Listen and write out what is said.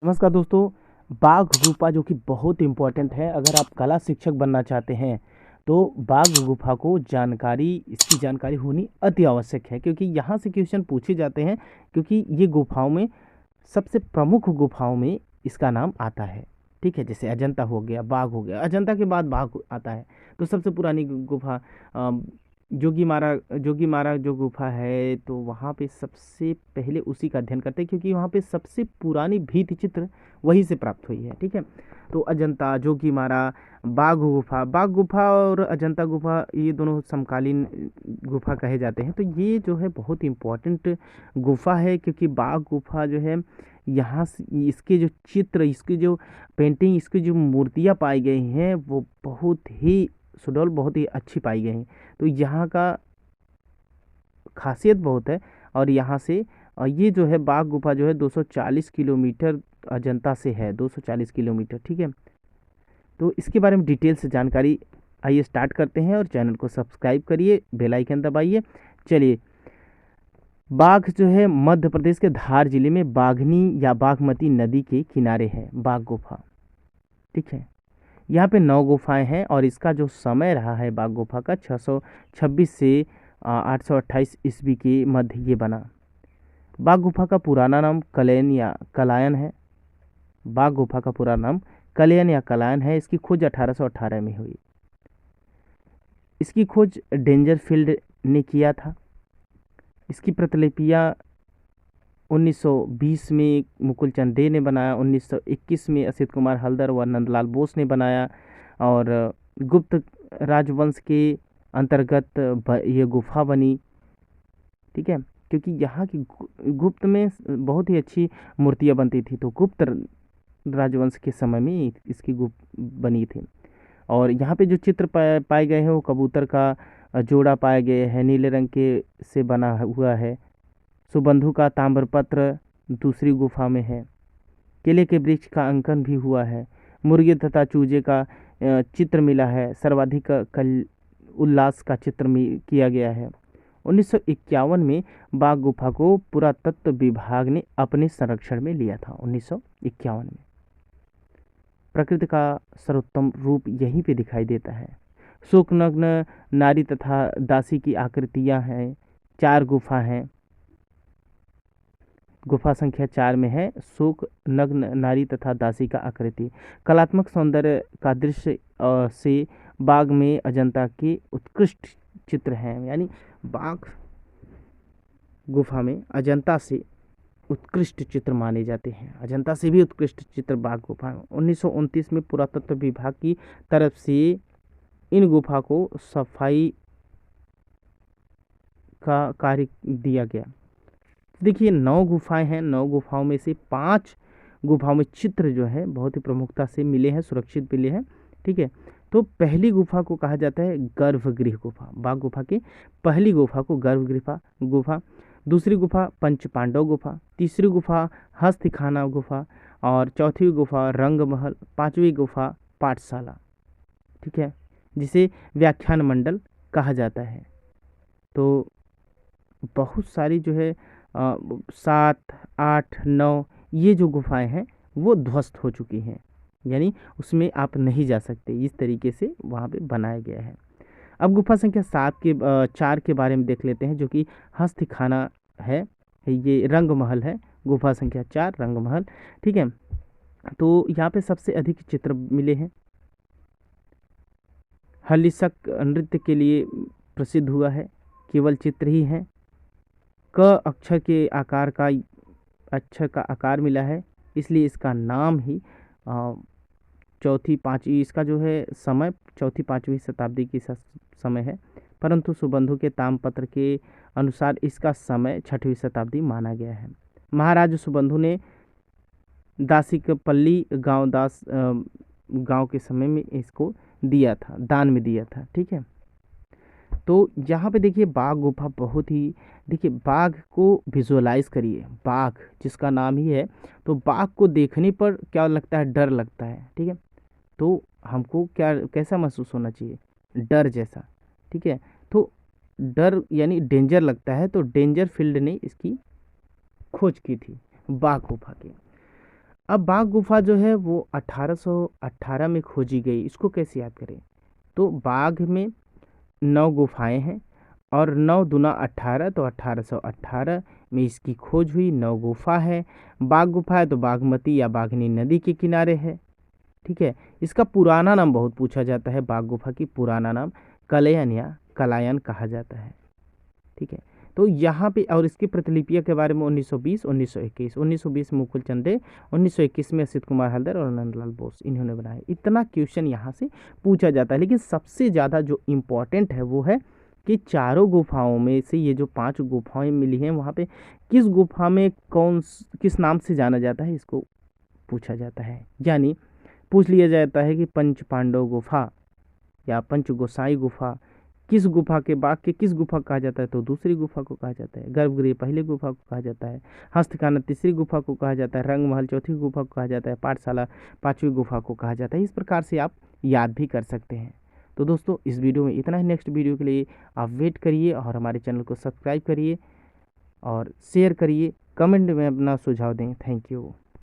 नमस्कार दोस्तों। बाघ गुफा जो कि बहुत इम्पोर्टेंट है, अगर आप कला शिक्षक बनना चाहते हैं तो बाघ गुफा को इसकी जानकारी होनी अति आवश्यक है, क्योंकि यहाँ से क्वेश्चन पूछे जाते हैं। क्योंकि ये गुफाओं में सबसे प्रमुख गुफाओं में इसका नाम आता है। ठीक है, जैसे अजंता हो गया, बाघ हो गया, अजंता के बाद बाघ आता है। तो सबसे पुरानी गुफा जोगी मारा जो गुफा है, तो वहाँ पे सबसे पहले उसी का अध्ययन करते हैं, क्योंकि वहाँ पे सबसे पुरानी भित्ति चित्र वहीं से प्राप्त हुई है। ठीक है, तो अजंता, जोगीमारा, बाघ गुफा और अजंता गुफा ये दोनों समकालीन गुफा कहे जाते हैं। तो ये जो है बहुत इम्पोर्टेंट गुफा है, क्योंकि बाघ गुफा जो है यहाँ से इसके जो चित्र, इसकी जो पेंटिंग, इसकी जो मूर्तियाँ पाई गई हैं वो बहुत ही सुडौल, बहुत ही अच्छी पाई गई हैं। तो यहाँ का खासियत बहुत है। और यहाँ से ये जो है बाघ गुफा जो है 240 किलोमीटर अजंता से है, 240 किलोमीटर। ठीक है, तो इसके बारे में डिटेल से जानकारी आइए स्टार्ट करते हैं। और चैनल को सब्सक्राइब करिए, बेल आइकन दबाइए। चलिए, बाघ जो है मध्य प्रदेश के धार जिले में बाघनी या बागमती नदी के किनारे है बाघ गुफा। ठीक है, यहाँ पे 9 गुफाएं हैं और इसका जो समय रहा है बाघ गुफा का 626 से 828 ईस्वी के मध्य ये बना। बाघ गुफा का पुराना नाम कलयन या कलायन है। बाघ गुफा का पुराना नाम कलयन या कलायन है। इसकी खोज 1818 में हुई। इसकी खोज डेंजरफील्ड ने किया था। इसकी प्रतिलिपियाँ 1920 में मुकुल चंद डे ने बनाया, 1921 में असित कुमार हल्दर व नंदलाल बोस ने बनाया। और गुप्त राजवंश के अंतर्गत ये गुफा बनी। ठीक है, क्योंकि यहाँ की गुप्त में बहुत ही अच्छी मूर्तियाँ बनती थी, तो गुप्त राजवंश के समय में इसकी गुप्त बनी थी। और यहाँ पे जो चित्र पाए गए हैं वो कबूतर का जोड़ा पाए गए हैं, नीले रंग के से बना हुआ है। सुबंधु का ताम्रपत्र दूसरी गुफा में है। केले के वृक्ष का अंकन भी हुआ है। मुर्गे तथा चूजे का चित्र मिला है। सर्वाधिक कल उल्लास का चित्र किया गया है। 1951 में बाघ गुफा को पुरातत्व विभाग ने अपने संरक्षण में लिया था। 1951 में प्रकृति का सर्वोत्तम रूप यहीं पे दिखाई देता है। शोकनग्न नारी तथा दासी की आकृतियां हैं। 4 गुफा हैं। गुफा संख्या 4 में है शोक नग्न नारी तथा दासी का आकृति। कलात्मक सौंदर्य का दृश्य से बाघ में अजंता के उत्कृष्ट चित्र हैं। यानी बाघ गुफा में अजंता से उत्कृष्ट चित्र माने जाते हैं। अजंता से भी उत्कृष्ट चित्र बाघ गुफा में 1929 में पुरातत्व विभाग की तरफ से इन गुफा को सफाई का कार्य दिया गया। देखिए, 9 गुफाएं हैं। 9 गुफाओं में से 5 गुफाओं में चित्र जो है बहुत ही प्रमुखता से मिले हैं, सुरक्षित मिले हैं। ठीक है, तो पहली गुफा को कहा जाता है गर्भगृह गुफा। बाघ गुफा की पहली गुफा को गर्भगृह गुफा, दूसरी गुफा पंच पांडव गुफा, तीसरी गुफा हस्तिखाना गुफा, और चौथी गुफा रंग महल, पांचवी गुफा पाठशाला। ठीक है, जिसे व्याख्यान मंडल कहा जाता है। तो बहुत सारी जो है 7, 8, 9 ये जो गुफाएं हैं वो ध्वस्त हो चुकी हैं, यानी उसमें आप नहीं जा सकते। इस तरीके से वहाँ पे बनाया गया है। अब गुफा संख्या 4 के बारे में देख लेते हैं, जो कि हस्तिखाना है। ये रंग महल है। गुफा संख्या 4 रंग महल। ठीक है, तो यहाँ पे सबसे अधिक चित्र मिले हैं। हलिसक नृत्य के लिए प्रसिद्ध हुआ है। केवल चित्र ही हैं। क अक्षर का आकार मिला है, इसलिए इसका नाम ही चौथी पाँचवीं इसका जो है समय 4वीं-5वीं शताब्दी की समय है। परंतु सुबंधु के ताम्रपत्र के अनुसार इसका समय 6वीं शताब्दी माना गया है। महाराज सुबंधु ने दासिकपल्ली गांव के समय में इसको दिया था, दान में दिया था। ठीक है, तो यहाँ पे देखिए बाघ गुफा बहुत ही, देखिए बाघ को विजुअलाइज करिए। बाघ जिसका नाम ही है, तो बाघ को देखने पर क्या लगता है? डर लगता है। ठीक है, तो हमको क्या कैसा महसूस होना चाहिए? डर जैसा। ठीक है, तो डर यानी डेंजर लगता है, तो डेंजर फील्ड ने इसकी खोज की थी बाघ गुफा की। अब बाघ गुफा जो है वो 1818 में खोजी गई। इसको कैसे याद करें? तो बाघ में 9 गुफाएं हैं और 9 दूना 18, तो 1818 में इसकी खोज हुई। 9 गुफा है। बाघ गुफा है तो बागमती या बाघनी नदी के किनारे है। ठीक है। इसका पुराना नाम बहुत पूछा जाता है। बाघ गुफा की पुराना नाम कलयन या कलायन कहा जाता है। ठीक है। तो यहाँ पे और इसकी प्रतिलिपियों के बारे में 1920, 1921, 1920 मुकुल चंद डे, 1921 में असित कुमार हल्दर और नंदलाल बोस इन्होंने बनाया। इतना क्वेश्चन यहाँ से पूछा जाता है। लेकिन सबसे ज़्यादा जो इम्पोर्टेंट है वो है कि चारों गुफाओं में से ये जो 5 गुफाएं मिली हैं वहाँ पे किस गुफा में किस नाम से जाना जाता है, इसको पूछा जाता है। यानी पूछ लिया जाता है कि पंच पांडव गुफा या पंच गोसाई गुफा किस गुफा के बाग के किस गुफा को कहा जाता है, तो दूसरी गुफा को कहा जाता है। गर्भगृह पहली गुफा को कहा जाता है। हस्तखाना तीसरी गुफा को कहा जाता है। रंग महल चौथी गुफा को कहा जाता है। पाठशाला पांचवी गुफा को कहा जाता है। इस प्रकार से आप याद भी कर सकते हैं। तो दोस्तों इस वीडियो में इतना ही। नेक्स्ट वीडियो के लिए आप वेट करिए और हमारे चैनल को सब्सक्राइब करिए और शेयर करिए, कमेंट में अपना सुझाव दें। Thank you.